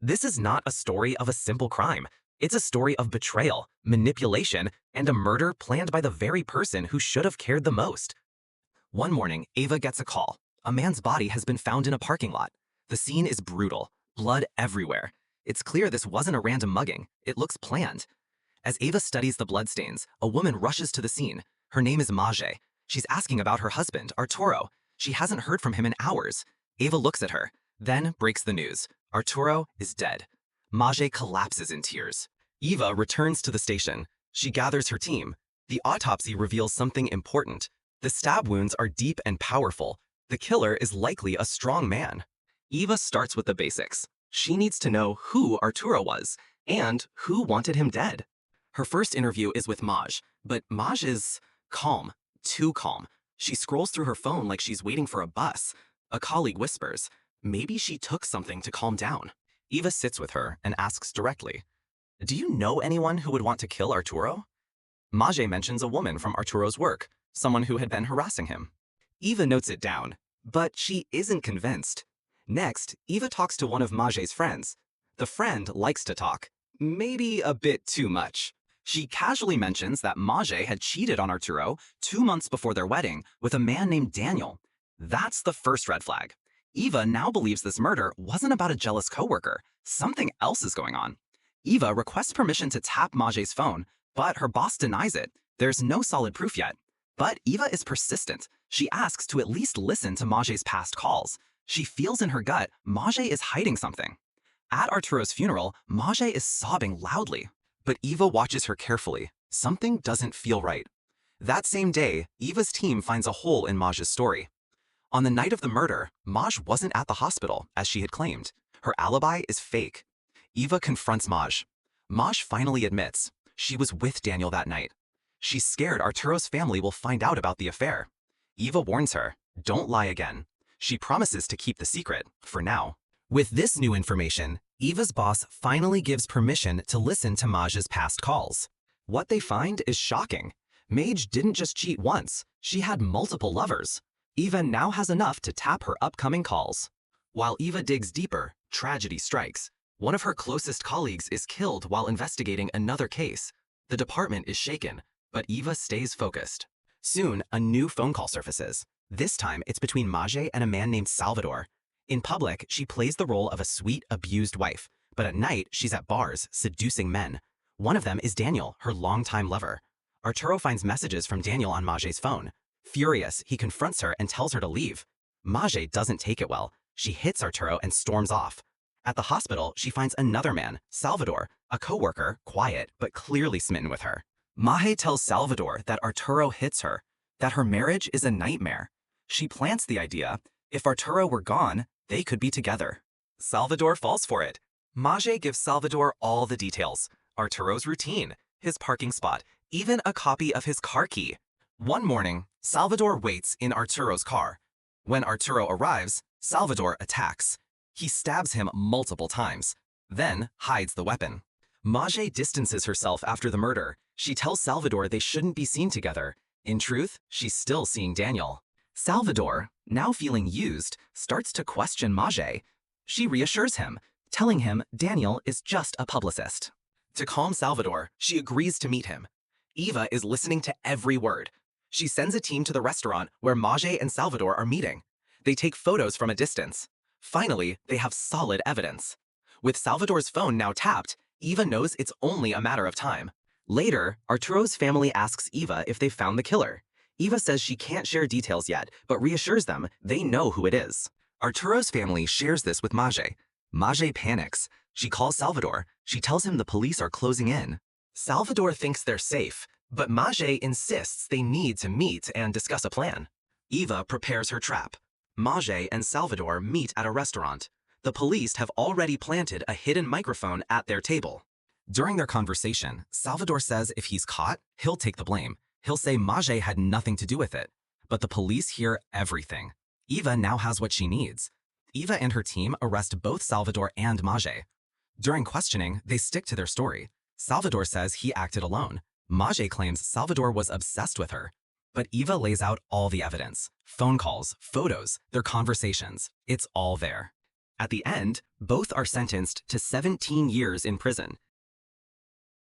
This is not a story of a simple crime. It's a story of betrayal, manipulation, and a murder planned by the very person who should have cared the most. One morning, Ava gets a call. A man's body has been found in a parking lot. The scene is brutal, blood everywhere. It's clear this wasn't a random mugging. It looks planned. As Ava studies the bloodstains, a woman rushes to the scene. Her name is Mage. She's asking about her husband, Arturo. She hasn't heard from him in hours. Ava looks at her, then breaks the news. Arturo is dead. Mage collapses in tears. Eva returns to the station. She gathers her team. The autopsy reveals something important. The stab wounds are deep and powerful. The killer is likely a strong man. Eva starts with the basics. She needs to know who Arturo was and who wanted him dead. Her first interview is with Maj, but Maj is calm, too calm. She scrolls through her phone like she's waiting for a bus. A colleague whispers, maybe she took something to calm down. Eva sits with her and asks directly, do you know anyone who would want to kill Arturo? Maj mentions a woman from Arturo's work, someone who had been harassing him. Eva notes it down, but she isn't convinced. Next, Eva talks to one of Maj's friends. The friend likes to talk, maybe a bit too much. She casually mentions that Maj had cheated on Arturo 2 months before their wedding with a man named Daniel. That's the first red flag. Eva now believes this murder wasn't about a jealous coworker. Something else is going on. Eva requests permission to tap Maj's phone, but her boss denies it. There's no solid proof yet. But Eva is persistent. She asks to at least listen to Maj's past calls. She feels in her gut Maj is hiding something. At Arturo's funeral, Maj is sobbing loudly. But Eva watches her carefully. Something doesn't feel right. That same day, Eva's team finds a hole in Maj's story. On the night of the murder, Maj wasn't at the hospital, as she had claimed. Her alibi is fake. Eva confronts Maj. Maj finally admits she was with Daniel that night. She's scared Arturo's family will find out about the affair. Eva warns her, don't lie again. She promises to keep the secret, for now. With this new information, Eva's boss finally gives permission to listen to Maj's past calls. What they find is shocking. Mage didn't just cheat once, she had multiple lovers. Eva now has enough to tap her upcoming calls. While Eva digs deeper, tragedy strikes. One of her closest colleagues is killed while investigating another case. The department is shaken, but Eva stays focused. Soon, a new phone call surfaces. This time, it's between Maj and a man named Salvador. In public, she plays the role of a sweet, abused wife, but at night, she's at bars, seducing men. One of them is Daniel, her longtime lover. Arturo finds messages from Daniel on Maj's phone. Furious, he confronts her and tells her to leave. Maj doesn't take it well. She hits Arturo and storms off. At the hospital, she finds another man, Salvador, a coworker, quiet but clearly smitten with her. Maj tells Salvador that Arturo hits her, that her marriage is a nightmare. She plants the idea, if Arturo were gone, they could be together. Salvador falls for it. Maj gives Salvador all the details, Arturo's routine, his parking spot, even a copy of his car key. One morning, Salvador waits in Arturo's car. When Arturo arrives, Salvador attacks. He stabs him multiple times, then hides the weapon. Maj distances herself after the murder. She tells Salvador they shouldn't be seen together. In truth, she's still seeing Daniel. Salvador, now feeling used, starts to question Maj. She reassures him, telling him Daniel is just a publicist. To calm Salvador, she agrees to meet him. Eva is listening to every word. She sends a team to the restaurant where Maj and Salvador are meeting. They take photos from a distance. Finally, they have solid evidence. With Salvador's phone now tapped, Eva knows it's only a matter of time. Later, Arturo's family asks Eva if they found the killer. Eva says she can't share details yet, but reassures them they know who it is. Arturo's family shares this with Maj. Maj panics. She calls Salvador. She tells him the police are closing in. Salvador thinks they're safe, but Maj insists they need to meet and discuss a plan. Eva prepares her trap. Maj and Salvador meet at a restaurant. The police have already planted a hidden microphone at their table. During their conversation, Salvador says if he's caught, he'll take the blame. He'll say Maj had nothing to do with it. But the police hear everything. Eva now has what she needs. Eva and her team arrest both Salvador and Maj. During questioning, they stick to their story. Salvador says he acted alone. Maj claims Salvador was obsessed with her. But Eva lays out all the evidence. Phone calls, photos, their conversations. It's all there. At the end, both are sentenced to 17 years in prison.